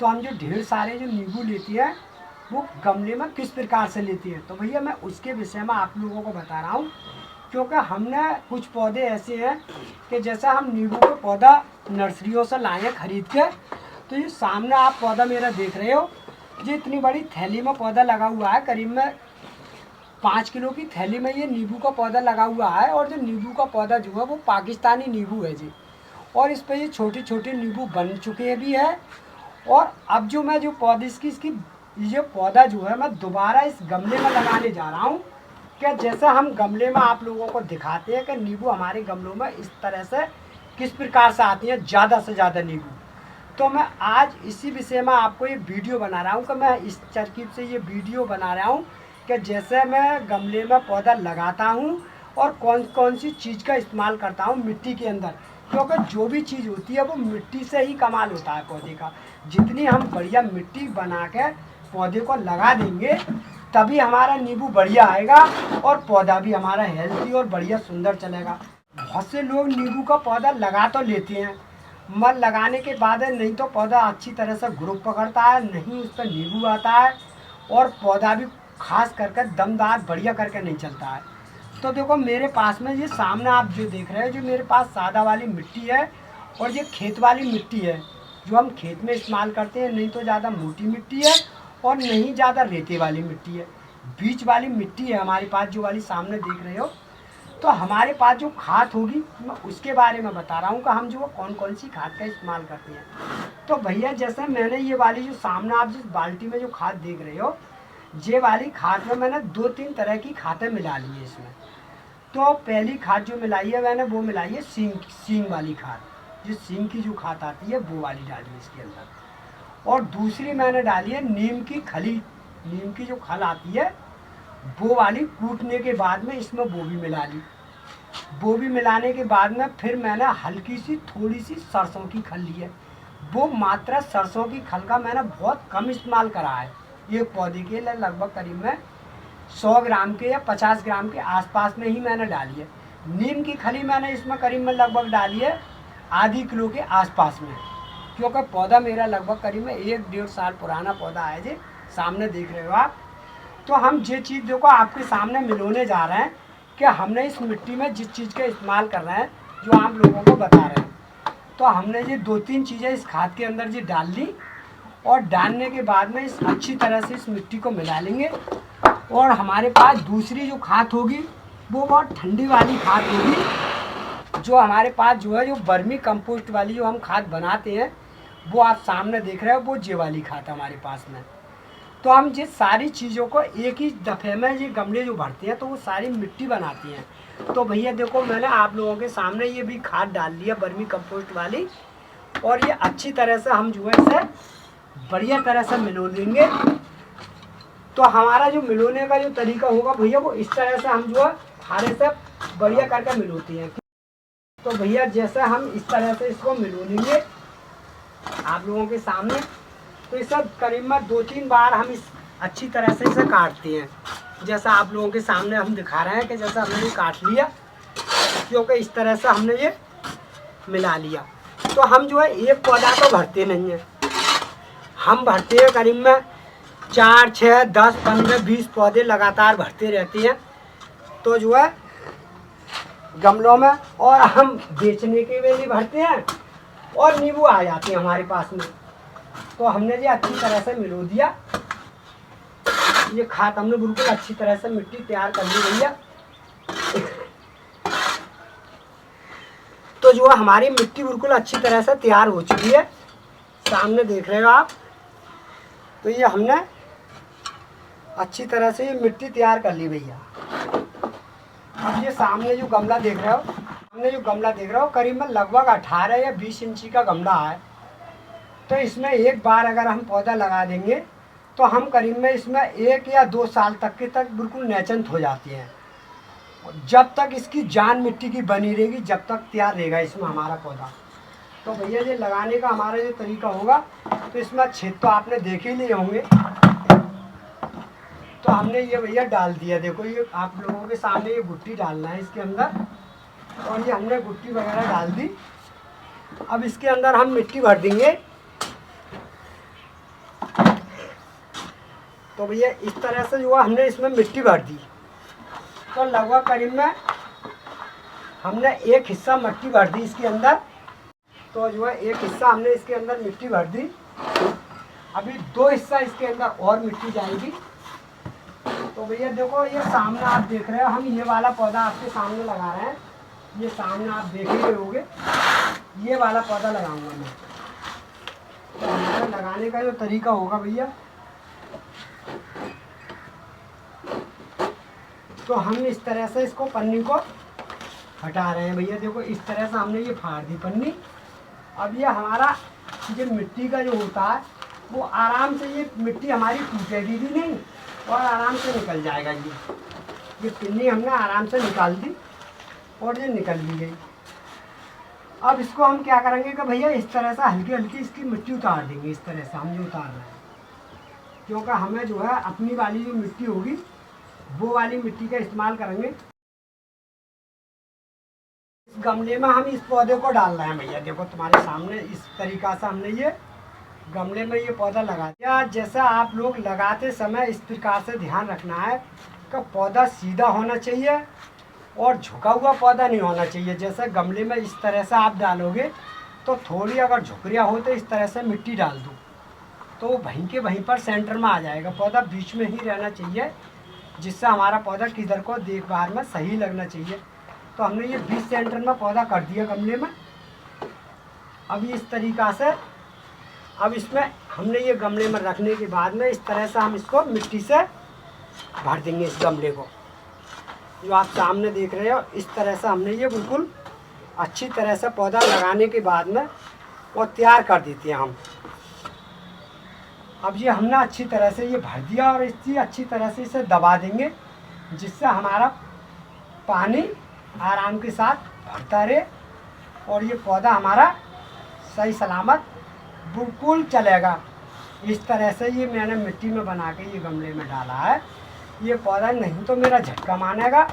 तो हम जो ढेर सारे जो नींबू लेती हैं वो गमले में किस प्रकार से लेती हैं, तो भैया मैं उसके विषय में आप लोगों को बता रहा हूँ। क्योंकि हमने कुछ पौधे ऐसे हैं कि जैसा हम नींबू का पौधा नर्सरियों से लाए हैं खरीद के, तो ये सामने आप पौधा मेरा देख रहे हो, ये इतनी बड़ी थैली में पौधा लगा हुआ है, करीब में 5 किलो की थैली में ये नींबू का पौधा लगा हुआ है। और जो नींबू का पौधा जो है वो पाकिस्तानी नींबू है जी, और इस पर ये छोटे छोटे नींबू बन चुके भी है। और अब जो मैं जो पौधे इसकी ये पौधा जो है मैं दोबारा इस गमले में लगाने जा रहा हूँ। क्या जैसा हम गमले में आप लोगों को दिखाते हैं कि नींबू हमारे गमलों में इस तरह से किस प्रकार से आती है, ज़्यादा से ज़्यादा नींबू, तो मैं आज इसी विषय में आपको ये वीडियो बना रहा हूँ कि मैं इस तरकीब से ये वीडियो बना रहा हूँ कि जैसे मैं गमले में पौधा लगाता हूँ और कौन कौन सी चीज़ का इस्तेमाल करता हूँ मिट्टी के अंदर। क्योंकि जो भी चीज़ होती है वो मिट्टी से ही कमाल होता है पौधे का। जितनी हम बढ़िया मिट्टी बना के पौधे को लगा देंगे तभी हमारा नींबू बढ़िया आएगा और पौधा भी हमारा हेल्थी और बढ़िया सुंदर चलेगा। बहुत से लोग नींबू का पौधा लगा तो लेते हैं, मगर लगाने के बाद नहीं तो पौधा अच्छी तरह से ग्रोथ पकड़ता है, नहीं उस पर नींबू आता है और पौधा भी खास करके दमदार बढ़िया करके नहीं चलता है। तो देखो मेरे पास में ये सामने आप जो देख रहे हो, जो मेरे पास सादा वाली मिट्टी है और ये खेत वाली मिट्टी है जो हम खेत में इस्तेमाल करते हैं। नहीं तो ज़्यादा मोटी मिट्टी है और नहीं ज़्यादा रेते वाली मिट्टी है, बीच वाली मिट्टी है हमारे पास, जो वाली सामने देख रहे हो। तो हमारे पास जो खाद होगी मैं उसके बारे में बता रहा हूँ कि हम जो कौन कौन सी खाद का इस्तेमाल करते हैं। तो भैया जैसे मैंने ये वाली जो सामने आप जिस बाल्टी में जो खाद देख रहे हो, ये वाली खाद में मैंने 2-3 तरह की खादें मिला ली है इसमें। तो पहली खाद जो मिलाई है मैंने वो मिलाई है सींग वाली खाद, जो सींग की जो खाद आती है वो वाली डाली है इसके अंदर। और दूसरी मैंने डाली है नीम की खली, नीम की जो खल आती है वो वाली कूटने के बाद में इसमें वो भी मिला ली। वो भी मिलाने के बाद में फिर मैंने हल्की सी थोड़ी सी सरसों की खल ली है। वो मात्रा सरसों की खल का मैंने बहुत कम इस्तेमाल करा है, एक पौधे के लिए लगभग करीब में 100 ग्राम के या 50 ग्राम के आसपास में ही मैंने डाली है। नीम की खली मैंने इसमें करीब में लगभग डाली है आधी किलो के आसपास में, क्योंकि पौधा मेरा लगभग करीब में 1-1.5 साल पुराना पौधा है जी, सामने देख रहे हो आप। तो हम ये चीज़ देखो आपके सामने मिलाने जा रहे हैं कि हमने इस मिट्टी में जिस चीज़ का इस्तेमाल कर रहे हैं जो आप लोगों को बता रहे हैं। तो हमने ये 2-3 चीज़ें इस खाद के अंदर जी डाल ली और डालने के बाद में इस अच्छी तरह से इस मिट्टी को मिला लेंगे। और हमारे पास दूसरी जो खाद होगी वो बहुत ठंडी वाली खाद होगी, जो हमारे पास जो है जो वर्मी कंपोस्ट वाली जो हम खाद बनाते हैं वो आप सामने देख रहे हो, वो ये वाली खाद हमारे पास में। तो हम जिस सारी चीज़ों को एक ही दफ़े में ये गमले जो भरते हैं तो वो सारी मिट्टी बनाती हैं। तो भैया देखो मैंने आप लोगों के सामने ये भी खाद डाल लिया वर्मी कंपोस्ट वाली, और ये अच्छी तरह से हम जो है इसे बढ़िया तरह से मिला लेंगे। तो हमारा जो मिलाने का जो तरीका होगा भैया वो इस तरह से हम जो है खाने से बढ़िया करके मिलाते हैं। तो भैया जैसे हम इस तरह से इसको मिला लेंगे आप लोगों के सामने, तो इसे करीब में 2-3 बार हम इस अच्छी तरह से इसे काटते हैं, जैसा आप लोगों के सामने हम दिखा रहे हैं कि जैसा हमने ये काट लिया, क्योंकि इस तरह से हमने ये मिला लिया। तो हम जो है एक पौधा तो भरते नहीं हैं, हम भरते हैं करीब में 4, 6, 10, 15, 20 पौधे लगातार भरते रहते हैं। तो जो है गमलों में, और हम बेचने के लिए भी भरते हैं और नींबू आ जाते हैं हमारे पास में। तो हमने ये अच्छी तरह से मिला दिया, ये खाद हमने बिल्कुल अच्छी तरह से मिट्टी तैयार कर ली भैया। तो जो है हमारी मिट्टी बिल्कुल अच्छी तरह से तैयार हो चुकी है, सामने देख रहे हो आप। तो ये हमने अच्छी तरह से ये मिट्टी तैयार कर ली भैया। अब ये सामने जो गमला देख रहे हो, करीब में लगभग 18 या 20 इंची का गमला है। तो इसमें एक बार अगर हम पौधा लगा देंगे तो हम करीब में इसमें 1 या 2 साल तक के तक बिल्कुल नेचंत हो जाती हैं, जब तक इसकी जान मिट्टी की बनी रहेगी, जब तक तैयार रहेगा इसमें हमारा पौधा। तो भैया ये लगाने का हमारा जो तरीका होगा, तो इसमें छेद तो आपने देखे ही नहीं होंगे। तो हमने ये भैया डाल दिया, देखो ये आप लोगों के सामने ये गुट्टी डालना है इसके अंदर, और ये हमने गुट्टी वगैरह डाल दी। अब इसके अंदर हम मिट्टी भर देंगे तो भैया इस तरह से जो है हमने इसमें मिट्टी भर दी। तो लगभग करीब में हमने एक हिस्सा मिट्टी भर दी इसके अंदर। तो जो है एक हिस्सा हमने इसके अंदर मिट्टी भर दी। अभी 2 हिस्सा इसके अंदर और मिट्टी जाएगी। तो भैया देखो ये सामने आप देख रहे हो, हम ये वाला पौधा आपके सामने लगा रहे हैं। ये सामने आप देख ही रहे होगे, ये वाला पौधा लगाऊंगा मैं। तो हमारे लगाने का जो तरीका होगा भैया, तो हम इस तरह से इसको पन्नी को हटा रहे हैं। भैया देखो इस तरह से हमने ये फाड़ दी पन्नी। अब ये हमारा ये मिट्टी का जो होता है वो आराम से, ये मिट्टी हमारी टूटेगी भी नहीं और आराम से निकल जाएगा। ये पिन्नी हमने आराम से निकाल दी और ये निकल भी गई। अब इसको हम क्या करेंगे कि भैया इस तरह से हल्की हल्की इसकी मिट्टी उतार देंगे। इस तरह से हम जो उतार रहे हैं, क्योंकि हमें जो है अपनी वाली जो मिट्टी होगी वो वाली मिट्टी का इस्तेमाल करेंगे। इस गमले में हम इस पौधे को डाल रहे हैं। भैया देखो तुम्हारे सामने इस तरीका से हमने ये गमले में ये पौधा लगा दिया। जैसा आप लोग लगाते समय इस प्रकार से ध्यान रखना है कि पौधा सीधा होना चाहिए और झुका हुआ पौधा नहीं होना चाहिए। जैसे गमले में इस तरह से आप डालोगे तो थोड़ी अगर झुकरिया हो तो इस तरह से मिट्टी डाल दो तो वहीं के वहीं पर सेंटर में आ जाएगा। पौधा बीच में ही रहना चाहिए, जिससे हमारा पौधा किधर को देखभाल में सही लगना चाहिए। तो हमने ये 20 सेंटर में पौधा कर दिया गमले में। अभी इस तरीका से अब इसमें हमने ये गमले में रखने के बाद में इस तरह से हम इसको मिट्टी से भर देंगे। इस गमले को जो आप सामने देख रहे हो, इस तरह से हमने ये बिल्कुल अच्छी तरह से पौधा लगाने के बाद में वो तैयार कर देते हैं हम। अब ये हमने अच्छी तरह से ये भर दिया और इसी अच्छी तरह से इसे दबा देंगे, जिससे हमारा पानी आराम के साथ भरता रहे और ये पौधा हमारा सही सलामत बिल्कुल चलेगा। इस तरह से ये मैंने मिट्टी में बना के ये गमले में डाला है। ये पौधा नहीं तो मेरा झटका मानेगा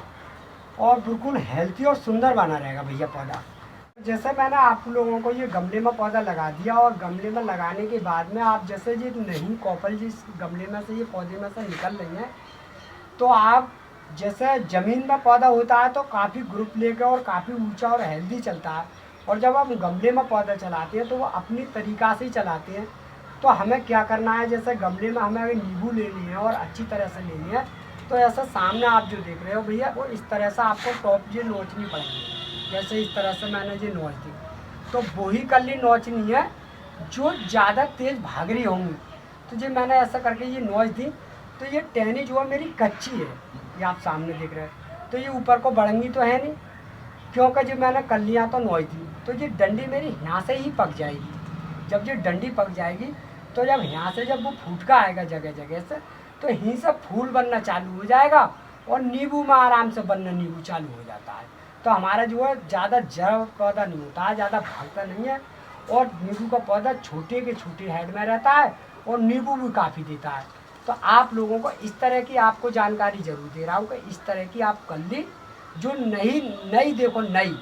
और बिल्कुल हेल्थी और सुंदर बना रहेगा भैया पौधा। जैसे मैंने आप लोगों को ये गमले में पौधा लगा दिया और गमले में लगाने के बाद में आप जैसे ये नहीं कॉपल जिस गमले में से ये पौधे में से निकल रही हैं, तो आप जैसे ज़मीन में पौधा होता है तो काफ़ी ग्रुप लेकर और काफ़ी ऊंचा और हेल्दी चलता है, और जब हम गमले में पौधा चलाते हैं तो वो अपनी तरीक़ा से ही चलाते हैं। तो हमें क्या करना है, जैसे गमले में हमें अगर नींबू लेनी है और अच्छी तरह से लेनी है तो ऐसा सामने आप जो देख रहे हो भैया, वो इस तरह से आपको टॉप ये नोचनी पड़ेगी। जैसे इस तरह से मैंने ये नोच दी, तो वही कली नोचनी है जो ज़्यादा तेज़ भाग रही होंगी। तो ये मैंने ऐसा करके ये नोच दी, तो ये टहनी जो है मेरी कच्ची है, ये आप सामने देख रहे हैं। तो ये ऊपर को बढ़ेंगी तो है नहीं, क्योंकि जब मैंने कलियाँ तो नोच दी तो ये डंडी मेरी यहाँ से ही पक जाएगी। जब ये डंडी पक जाएगी तो जब यहाँ से जब वो फूटका आएगा जगह जगह से, तो यहीं से फूल बनना चालू हो जाएगा और नींबू में आराम से बनना नींबू चालू हो जाता है। तो हमारा जो है ज़्यादा जड़ पौधा नहीं होता है, ज़्यादा भागता नहीं है, और नींबू का पौधा छोटे के छोटे हेड में रहता है और नींबू भी काफ़ी देता है। तो आप लोगों को इस तरह की आपको जानकारी ज़रूर दे रहा हूँ कि इस तरह की आप कल्ली जो नई देखो नई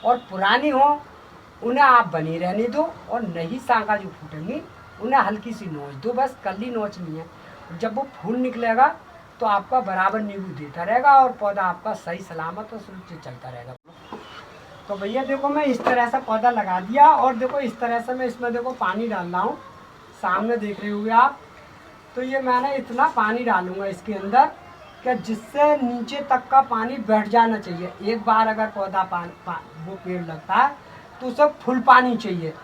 और पुरानी हो उन्हें आप बनी रहने दो, और नई शाखा जो फूटेंगी उन्हें हल्की सी नोच दो, बस कल्ली नोचनी है। जब वो फूल निकलेगा तो आपका बराबर नींबू देता रहेगा और पौधा आपका सही सलामत और सुरक्षित चलता रहेगा। तो भैया देखो मैं इस तरह से पौधा लगा दिया, और देखो इस तरह से मैं इसमें देखो पानी डाल रहा हूँ, सामने देख रहे होंगे आप। तो ये मैंने इतना पानी डालूंगा इसके अंदर कि जिससे नीचे तक का पानी बैठ जाना चाहिए। एक बार अगर पौधा वो पेड़ लगता है तो उसे फुल पानी चाहिए।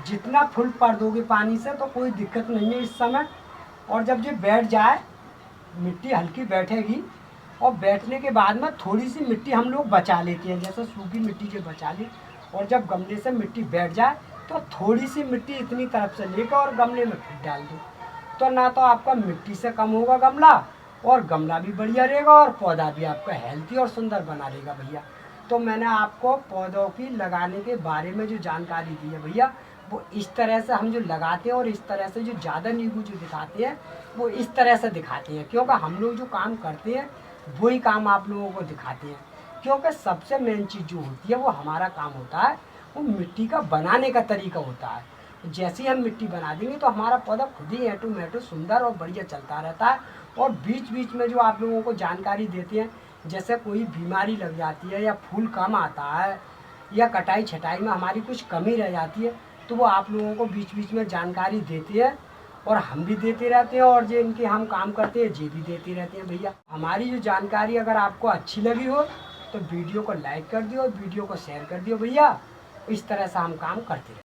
जितना फुल पर दोगे पानी से तो कोई दिक्कत नहीं है इस समय। और जब ये बैठ जाए, मिट्टी हल्की बैठेगी, और बैठने के बाद में थोड़ी सी मिट्टी हम लोग बचा लेते हैं, जैसे सूखी मिट्टी जो बचा ली, और जब गमले से मिट्टी बैठ जाए तो थोड़ी सी मिट्टी इतनी तरफ से लेकर और गमले में फिर डाल दो। तो ना तो आपका मिट्टी से कम होगा गमला, और गमला भी बढ़िया रहेगा, और पौधा भी आपका हेल्थी और सुंदर बना रहेगा भैया। तो मैंने आपको पौधों की लगाने के बारे में जो जानकारी दी है भैया, वो इस तरह से हम जो लगाते हैं, और इस तरह से जो ज़्यादा नींबू जो दिखाते हैं वो इस तरह से दिखाते हैं, क्योंकि हम लोग जो काम करते हैं वही काम आप लोगों को दिखाते हैं। क्योंकि सबसे मेन चीज़ जो होती है वो हमारा काम होता है, वो मिट्टी का बनाने का तरीका होता है। जैसे ही हम मिट्टी बना देंगे तो हमारा पौधा खुद ही ऑटोमेटिक सुंदर और बढ़िया चलता रहता है। और बीच बीच में जो आप लोगों को जानकारी देते हैं, जैसे कोई बीमारी लग जाती है या फूल कम आता है या कटाई छटाई में हमारी कुछ कमी रह जाती है, तो वो आप लोगों को बीच बीच में जानकारी देती है और हम भी देते रहते हैं, और जो इनके हम काम करते हैं ये भी देते रहते हैं। भैया हमारी जो जानकारी अगर आपको अच्छी लगी हो तो वीडियो को लाइक कर दियो और वीडियो को शेयर कर दियो भैया। इस तरह से हम काम करते रहते हैं।